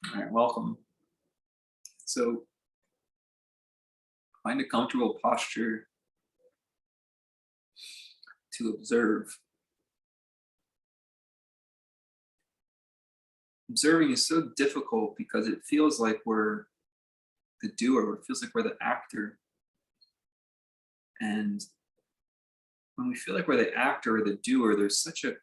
All right, welcome. So find a comfortable posture to observe. Observing is so difficult because it feels like we're the doer, it feels like we're the actor. And when we feel like we're the actor or the doer, there's such a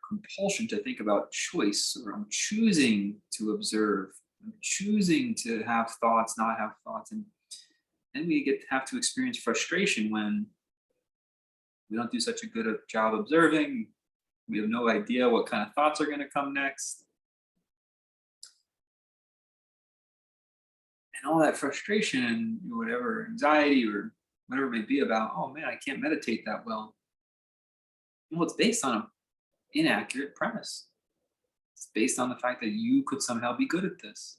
compulsion to think about choice, or I'm choosing to observe. I'm choosing to have thoughts, not have thoughts. And then we have to experience frustration when we don't do such a good a job observing. We have no idea what kind of thoughts are going to come next. And all that frustration and whatever anxiety or whatever it may be about, oh man, I can't meditate that well. Well, it's based on an inaccurate premise. It's based on the fact that you could somehow be good at this.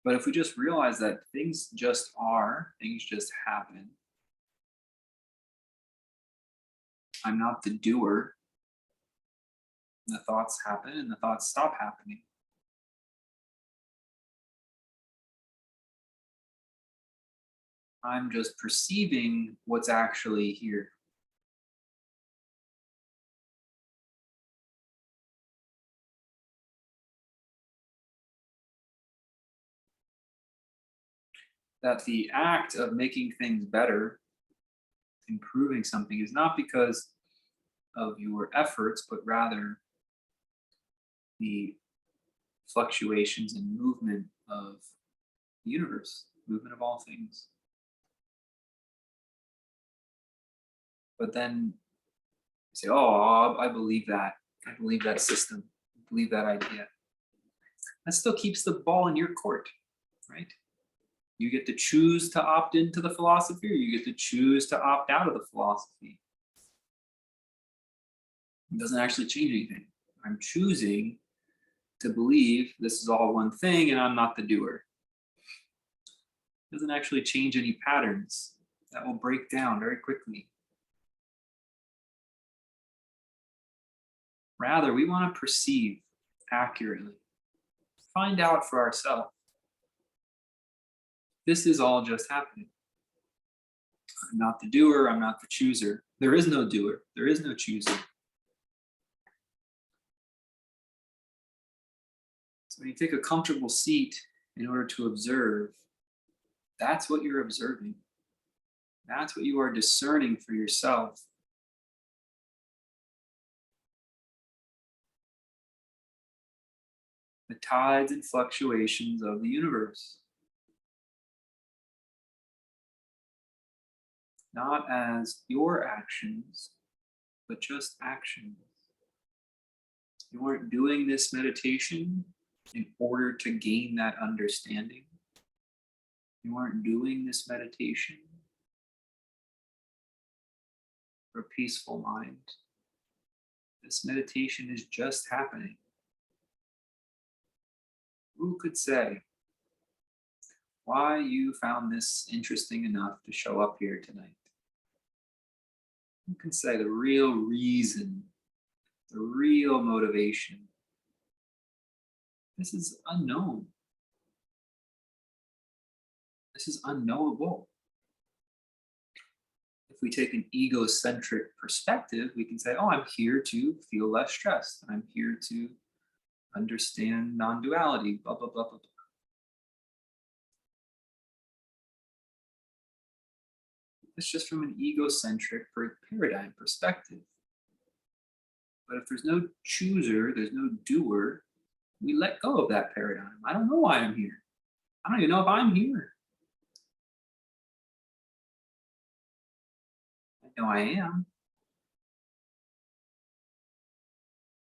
But if we just realize that things just are, things just happen, I'm not the doer, the thoughts happen and the thoughts stop happening. I'm just perceiving what's actually here. That the act of making things better, improving something, is not because of your efforts, but rather the fluctuations and movement of the universe, movement of all things. But then you say, oh, I believe that. I believe that system. I believe that idea. That still keeps the ball in your court, right? You get to choose to opt into the philosophy, or you get to choose to opt out of the philosophy. It doesn't actually change anything. I'm choosing to believe this is all one thing and I'm not the doer. It doesn't actually change any patterns. That will break down very quickly. Rather, we want to perceive accurately, find out for ourselves. This is all just happening. I'm not the doer, I'm not the chooser. There is no doer, there is no chooser. So when you take a comfortable seat in order to observe, that's what you're observing. That's what you are discerning for yourself. The tides and fluctuations of the universe. Not as your actions, but just actions. You aren't doing this meditation in order to gain that understanding. You aren't doing this meditation for a peaceful mind. This meditation is just happening. Who could say why you found this interesting enough to show up here tonight? Who can say the real reason, the real motivation? This is unknown. This is unknowable. If we take an egocentric perspective, we can say, oh, I'm here to feel less stressed. I'm here to understand non-duality, blah, blah, blah, blah, blah. It's just from an egocentric paradigm perspective. But if there's no chooser, there's no doer, we let go of that paradigm. I don't know why I'm here. I don't even know if I'm here. I know I am.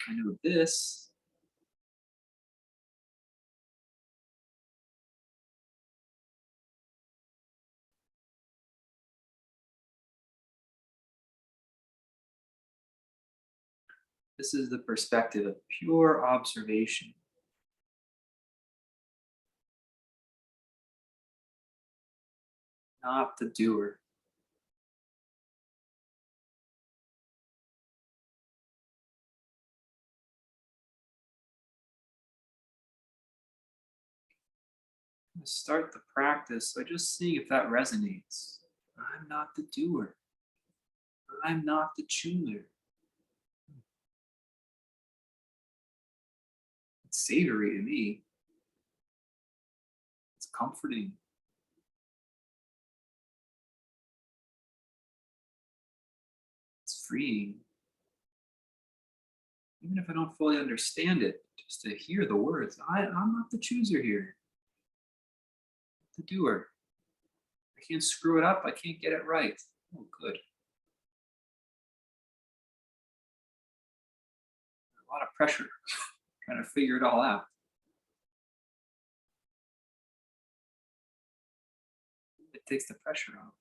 I know this. This is the perspective of pure observation. Not the doer. start the practice by just seeing if that resonates. I'm not the doer. I'm not the chooser. It's savory to me. It's comforting. It's freeing. Even if I don't fully understand it, just to hear the words, I'm not the chooser here, the doer. I can't screw it up. I can't get it right. Oh, good. A lot of pressure trying to figure it all out. It takes the pressure off.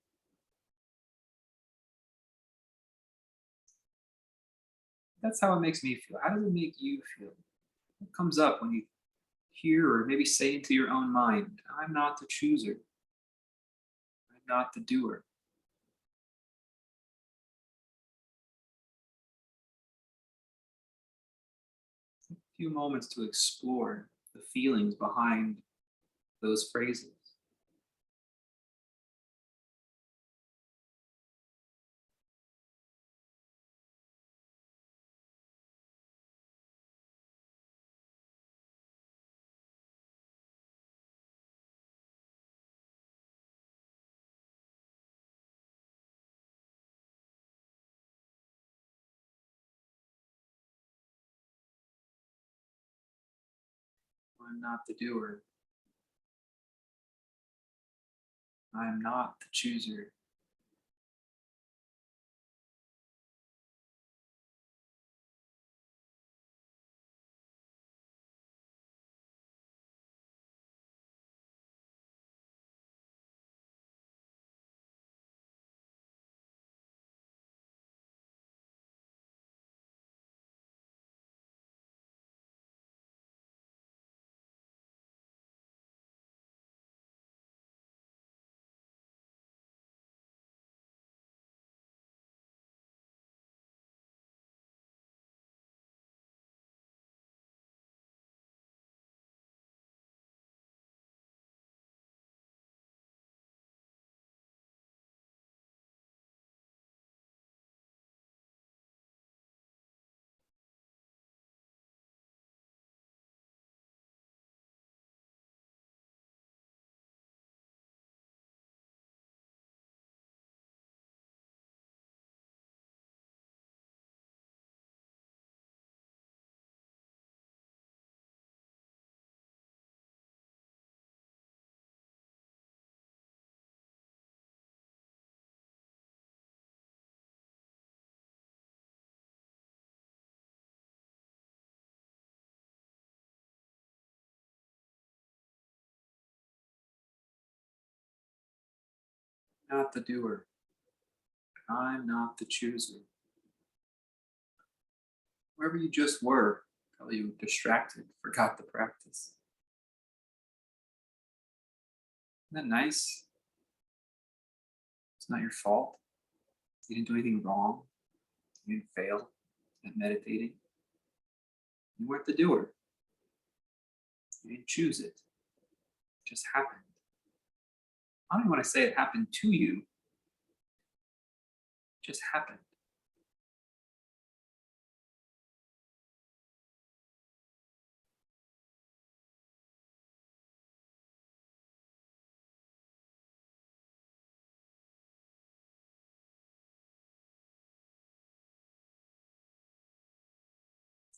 That's how it makes me feel. How does it make you feel? What comes up when you hear or maybe say into your own mind, I'm not the chooser. I'm not the doer. A few moments to explore the feelings behind those phrases. I'm not the doer. I'm not the chooser. Not the doer. I'm not the chooser. Wherever you just were, probably you were distracted, forgot the practice. Isn't that nice? It's not your fault. You didn't do anything wrong. You didn't fail at meditating. You weren't the doer. You didn't choose it. It just happened. I don't even want to say it happened to you. It just happened.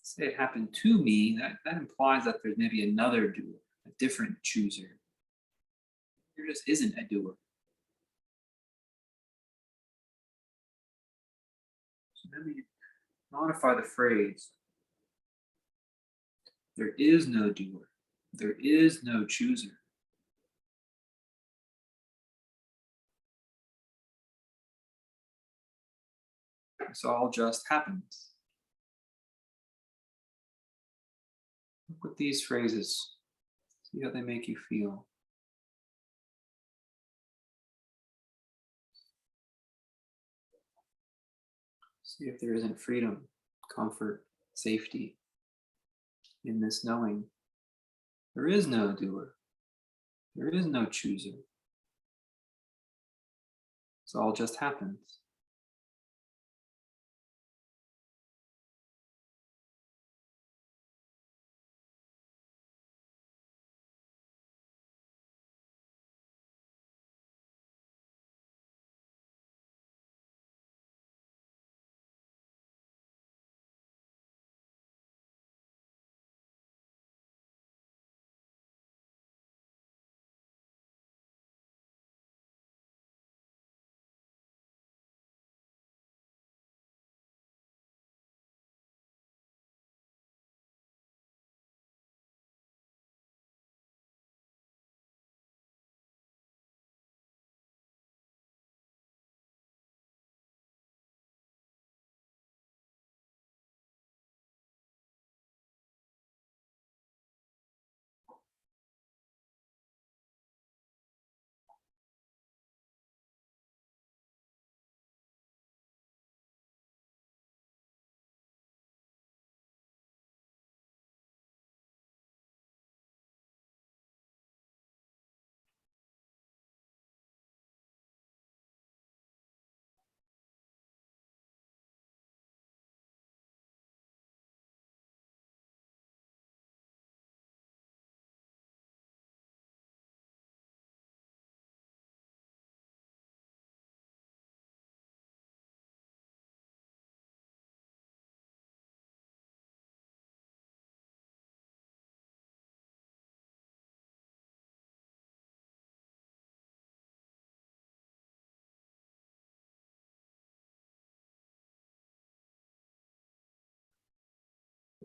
Say it happened to me, that implies that there's maybe another doer, a different chooser. There just isn't a doer. So maybe modify the phrase. There is no doer. There is no chooser. This all just happens. Look at these phrases. See how they make you feel. See if there isn't freedom, comfort, safety in this knowing. There is no doer. There is no chooser. This all just happens.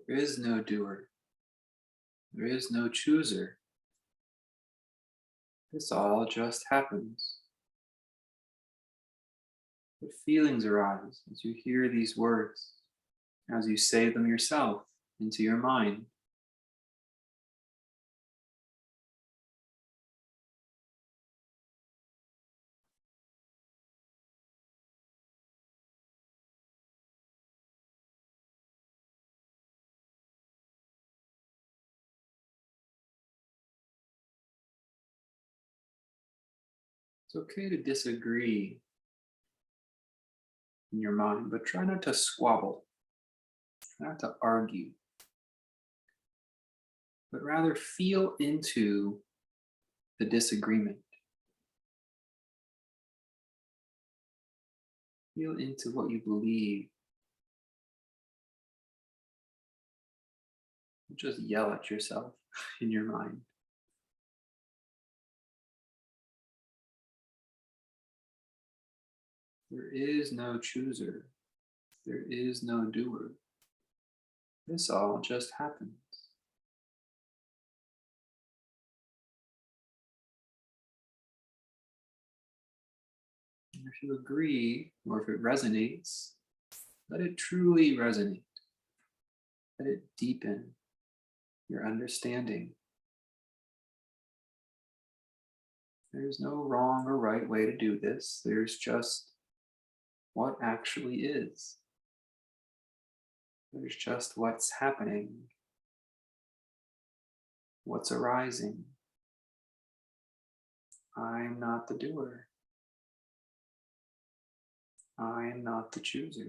There is no doer. There is no chooser. This all just happens. What feelings arise as you hear these words, as you say them yourself into your mind? It's okay to disagree in your mind, but try not to squabble, try not to argue, but rather feel into the disagreement. Feel into what you believe. Don't just yell at yourself in your mind. There is no chooser. There is no doer. This all just happens. And if you agree, or if it resonates, let it truly resonate. Let it deepen your understanding. There's no wrong or right way to do this. There's just what actually is. There's just what's happening, what's arising. I'm not the doer. I am not the chooser.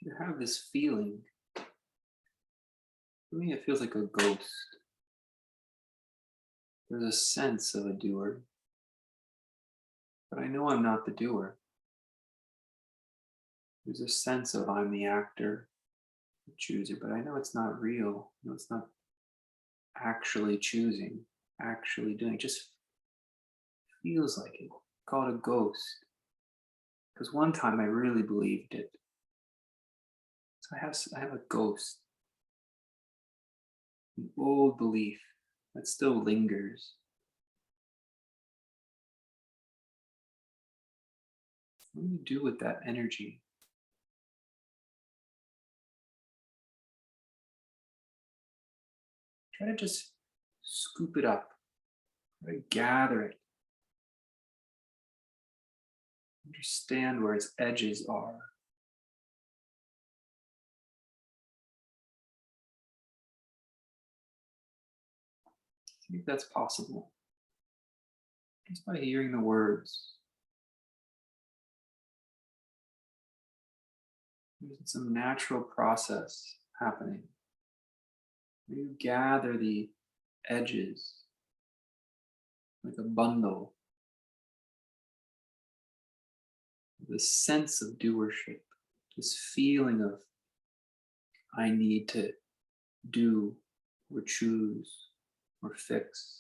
You have this feeling. For me, it feels like a ghost. There's a sense of a doer, but I know I'm not the doer. There's a sense of I'm the actor, the chooser, but I know it's not real. I know it's not actually choosing, actually doing. It just feels like it. Call it a ghost. Because one time I really believed it. So I have a ghost, an old belief that still lingers. What do you do with that energy? Try to just scoop it up, try to gather it, understand where its edges are. See if that's possible. Just by hearing the words. There's some natural process happening. You gather the edges like a bundle, this sense of doership, this feeling of I need to do or choose or fix.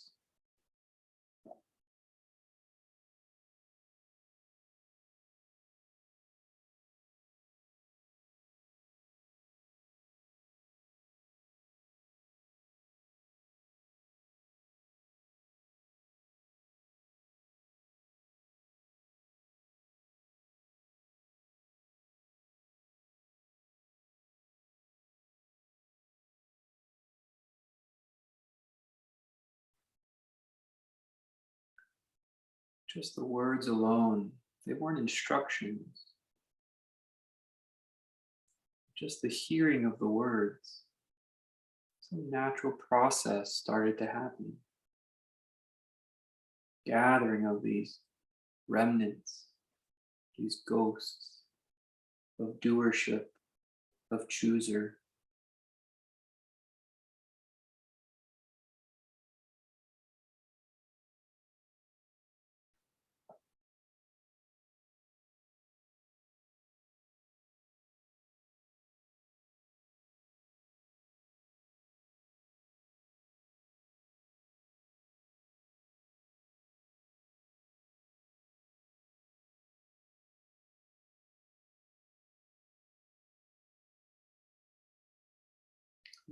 Just the words alone, they weren't instructions, just the hearing of the words. Some natural process started to happen. Gathering of these remnants, these ghosts of doership, of chooser.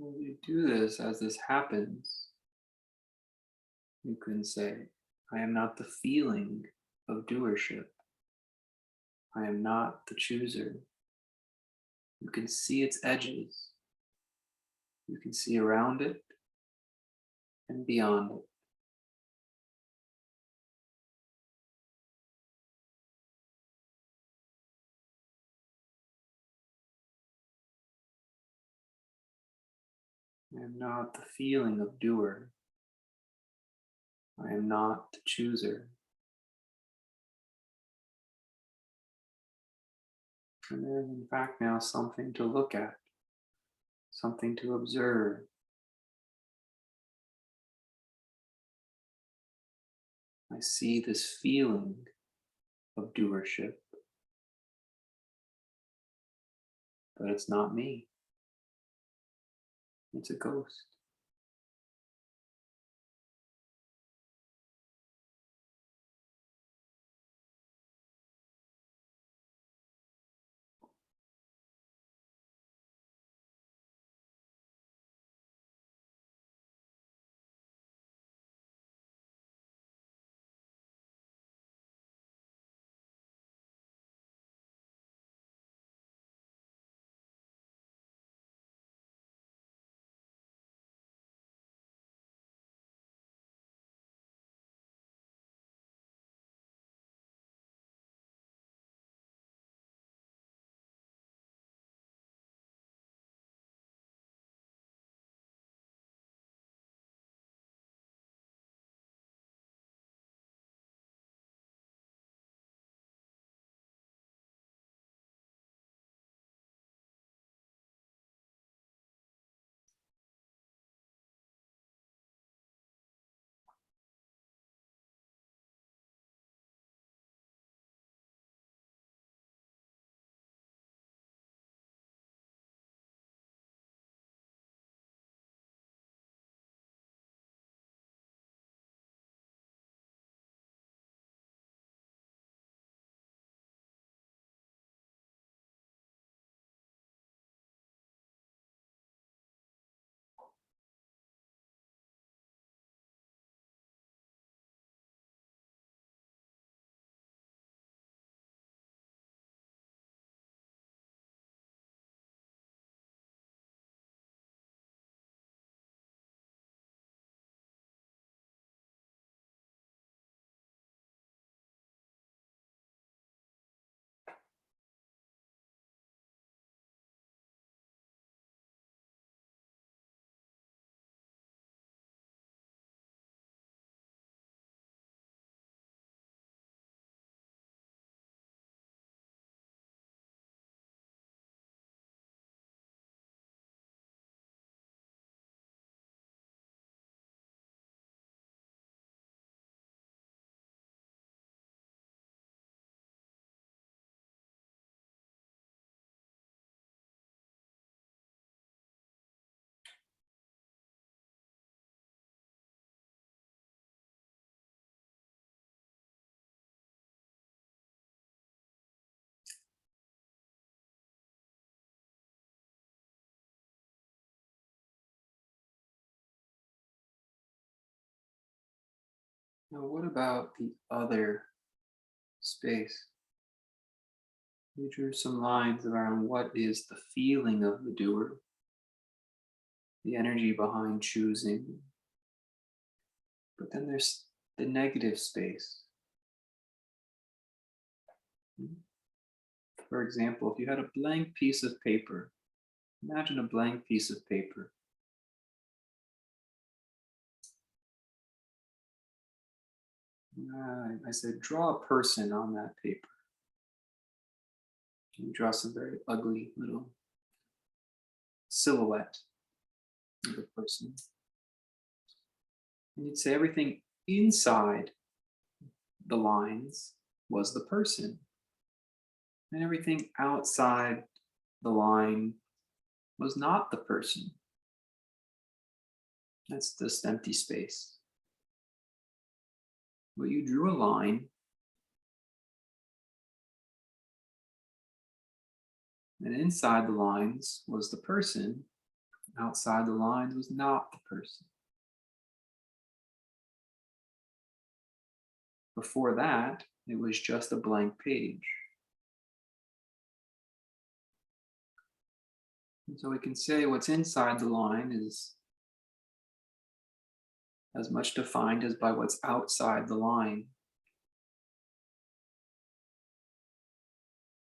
When you do this, as this happens, you can say, I am not the feeling of doership. I am not the chooser. You can see its edges. You can see around it and beyond it. I am not the feeling of doer. I am not the chooser. And there's in fact now something to look at, something to observe. I see this feeling of doership, but it's not me. It's a ghost. Now, what about the other space? We drew some lines around what is the feeling of the doer, the energy behind choosing. But then there's the negative space. For example, if you had a blank piece of paper, imagine a blank piece of paper. I said, draw a person on that paper. You draw some very ugly little silhouette of a person. And you'd say everything inside the lines was the person, and everything outside the line was not the person. That's just empty space. But you drew a line, and inside the lines was the person, outside the lines was not the person. Before that, it was just a blank page. And so we can say what's inside the line is as much defined as by what's outside the line.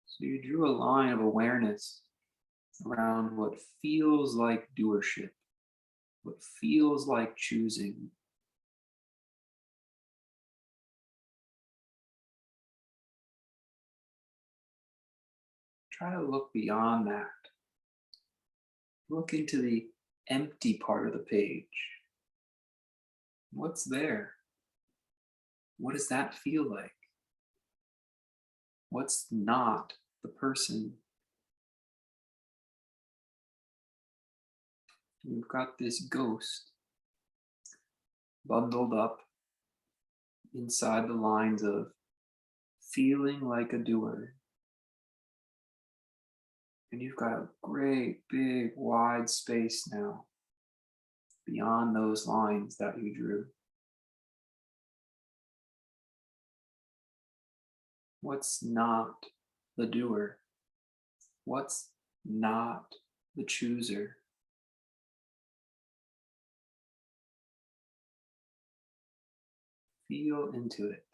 So you drew a line of awareness around what feels like doership, what feels like choosing. Try to look beyond that. Look into the empty part of the page. What's there? What does that feel like? What's not the person? You've got this ghost bundled up inside the lines of feeling like a doer. And you've got a great, big, wide space now beyond those lines that you drew. What's not the doer? What's not the chooser? Feel into it.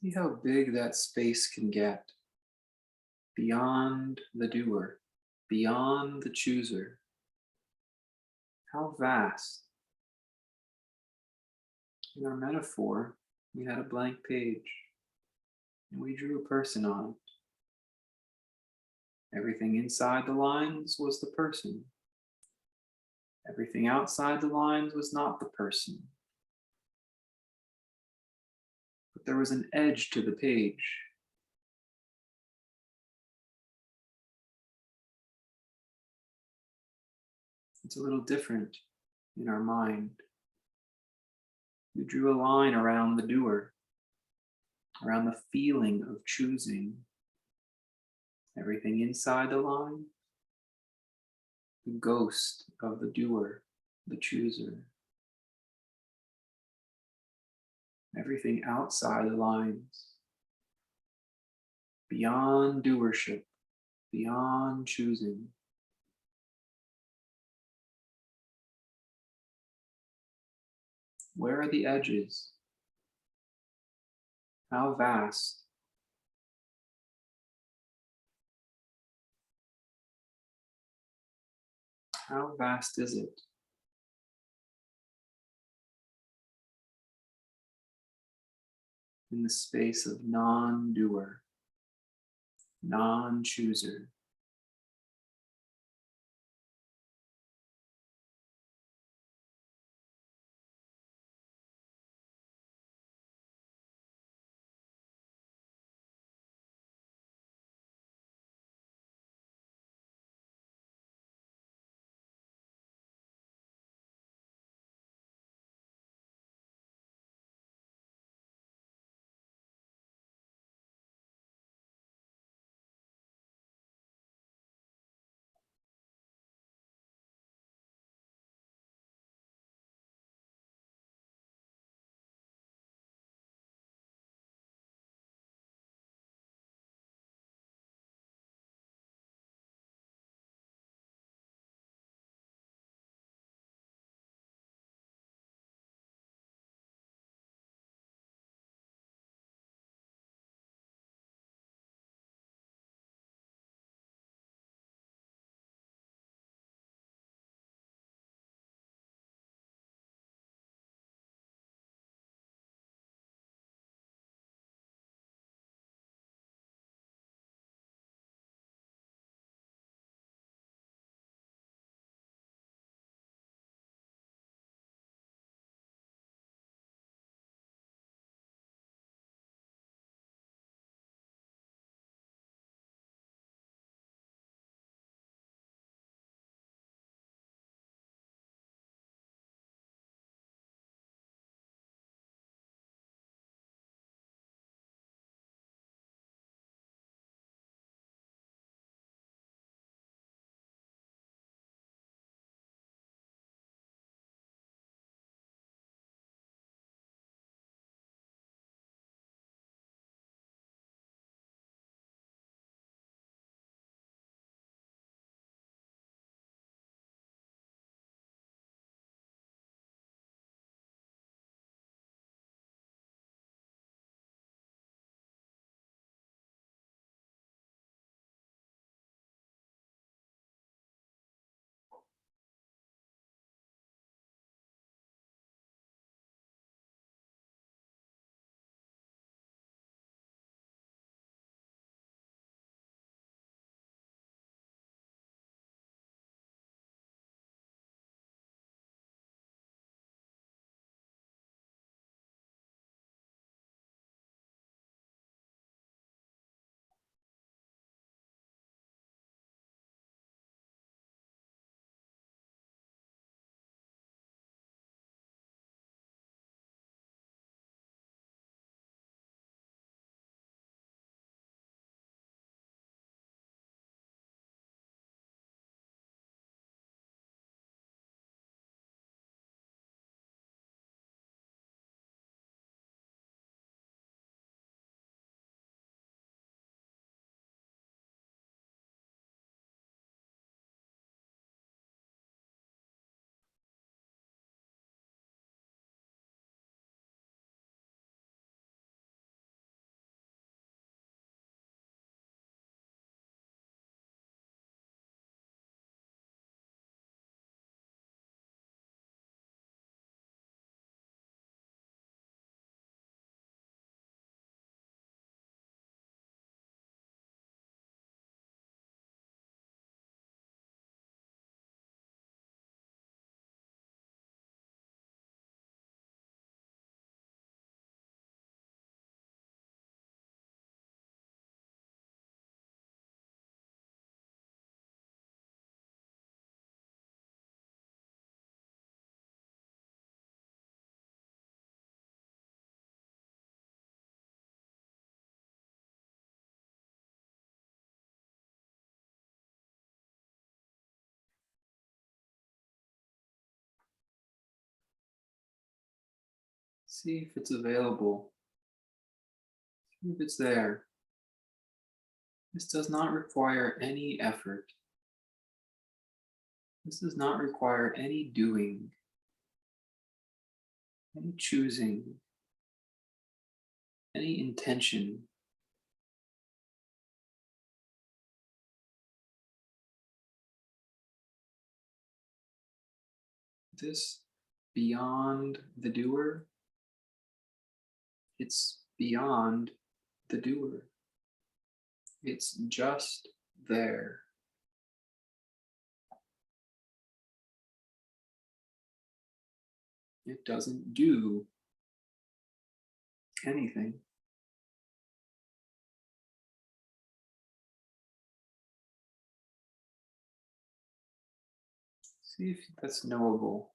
See how big that space can get beyond the doer, beyond the chooser. How vast. In our metaphor, we had a blank page and we drew a person on it. Everything inside the lines was the person. Everything outside the lines was not the person. But there was an edge to the page. It's a little different in our mind. We drew a line around the doer, around the feeling of choosing. Everything inside the line, the ghost of the doer, the chooser. Everything outside the lines, beyond doership, beyond choosing. Where are the edges? How vast? How vast is it? In the space of non-doer, non-chooser. See if it's available. See if it's there. This does not require any effort. This does not require any doing, any choosing, any intention. This beyond the doer, it's beyond the doer. It's just there. It doesn't do anything. See if that's knowable.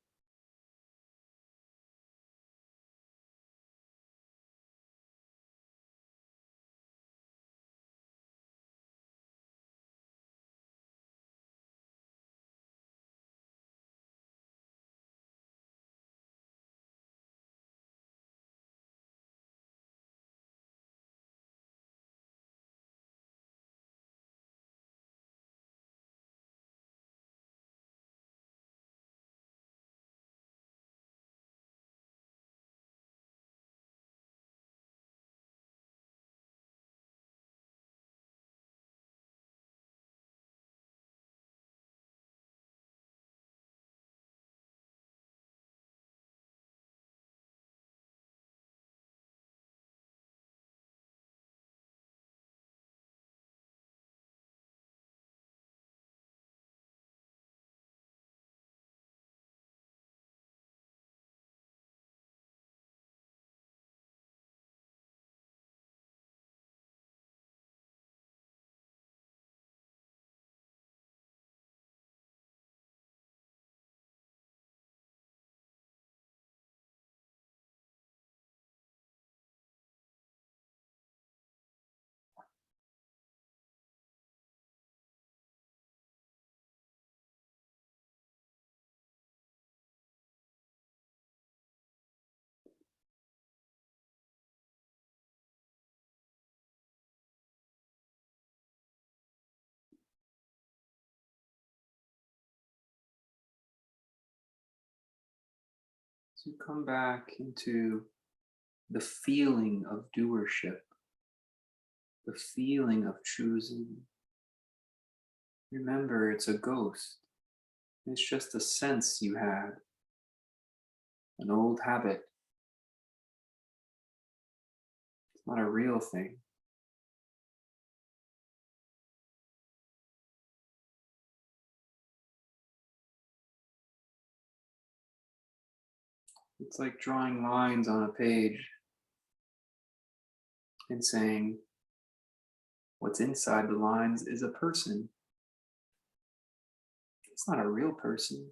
So come back into the feeling of doership, the feeling of choosing. Remember, it's a ghost. It's just a sense you had, an old habit. It's not a real thing. It's like drawing lines on a page and saying, what's inside the lines is a person. It's not a real person.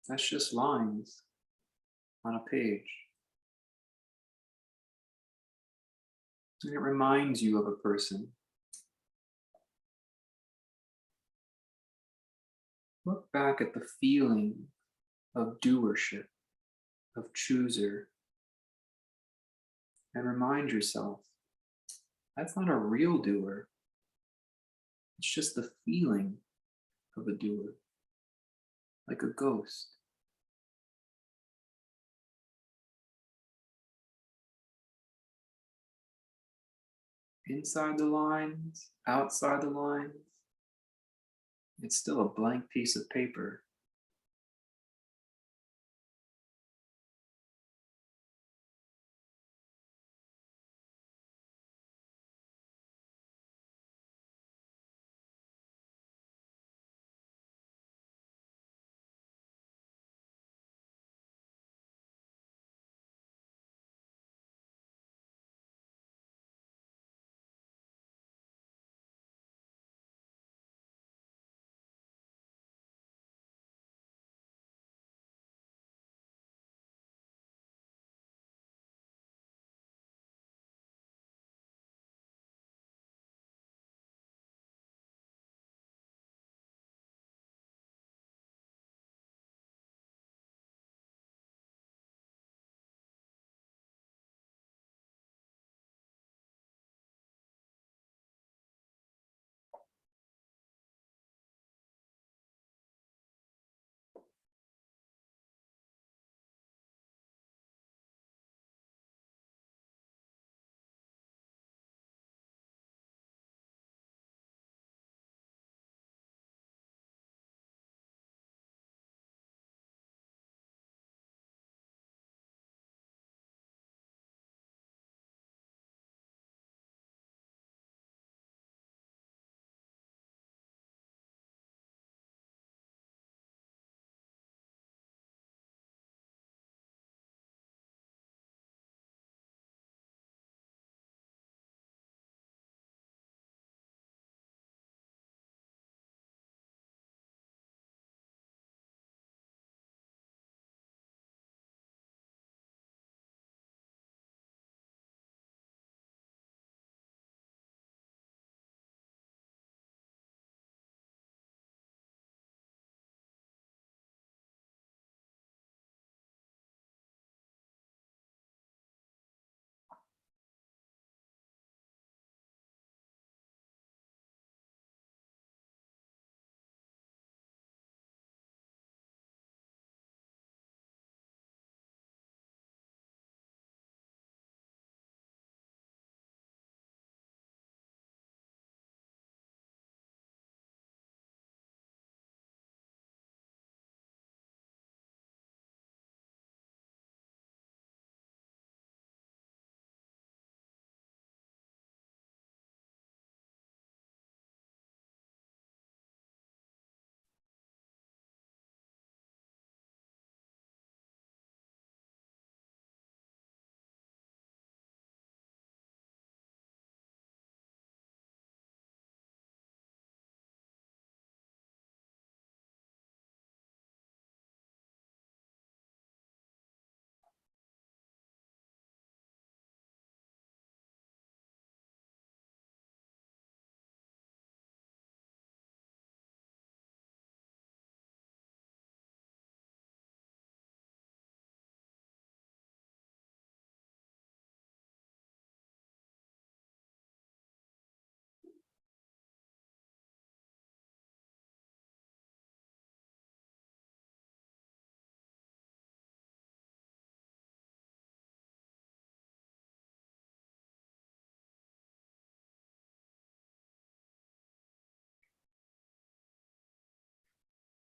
That's just lines on a page. And it reminds you of a person. Look back at the feeling of doership, of chooser, and remind yourself, that's not a real doer. It's just the feeling of a doer, like a ghost. Inside the lines, outside the lines, it's still a blank piece of paper.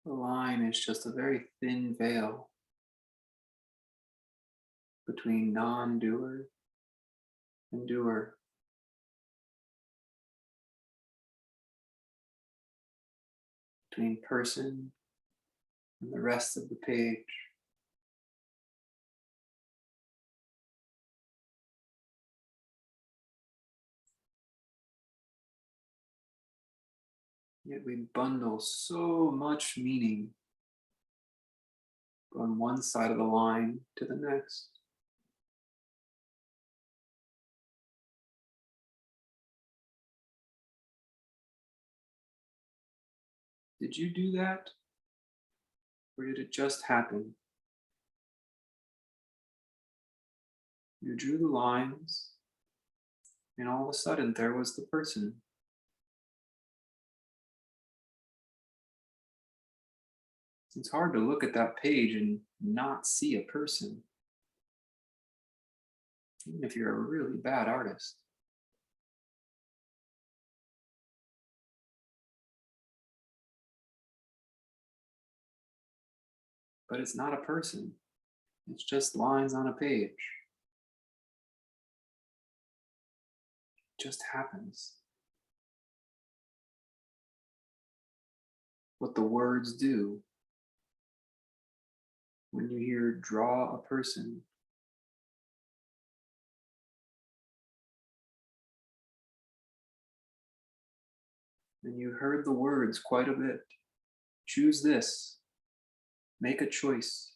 The line is just a very thin veil between non-doer and doer. Between person and the rest of the page. Yet we bundle so much meaning from one side of the line to the next. Did you do that? Or did it just happen? You drew the lines, and all of a sudden there was the person. It's hard to look at that page and not see a person, even if you're a really bad artist. But it's not a person, it's just lines on a page. It just happens. What the words do. When you hear draw a person, and you heard the words quite a bit. Choose this. Make a choice.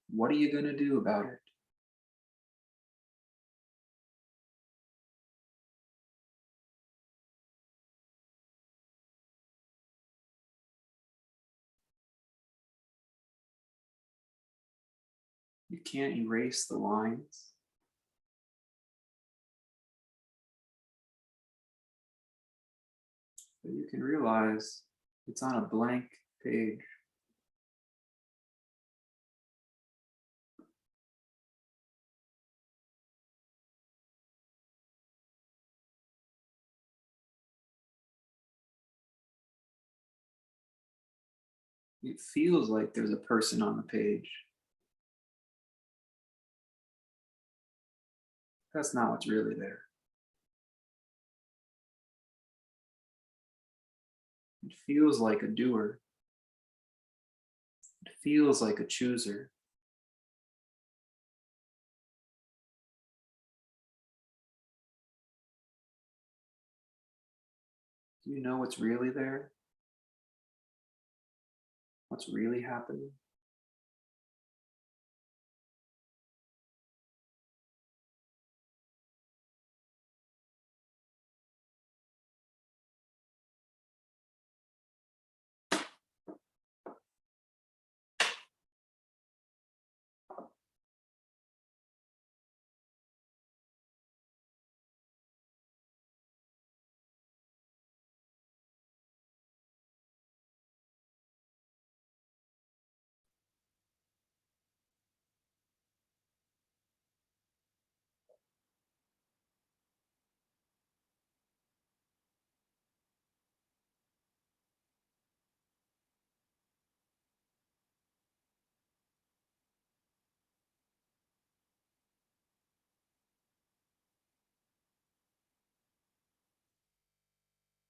What are you going to do about it? You can't erase the lines. But you can realize it's on a blank page. It feels like there's a person on the page. That's not what's really there. It feels like a doer. It feels like a chooser. Do you know what's really there? What's really happening?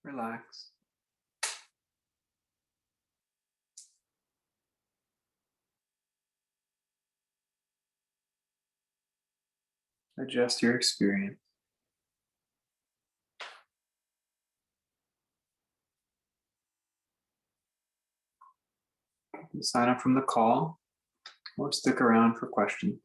Relax. Adjust your experience. You sign up from the call or stick around for questions.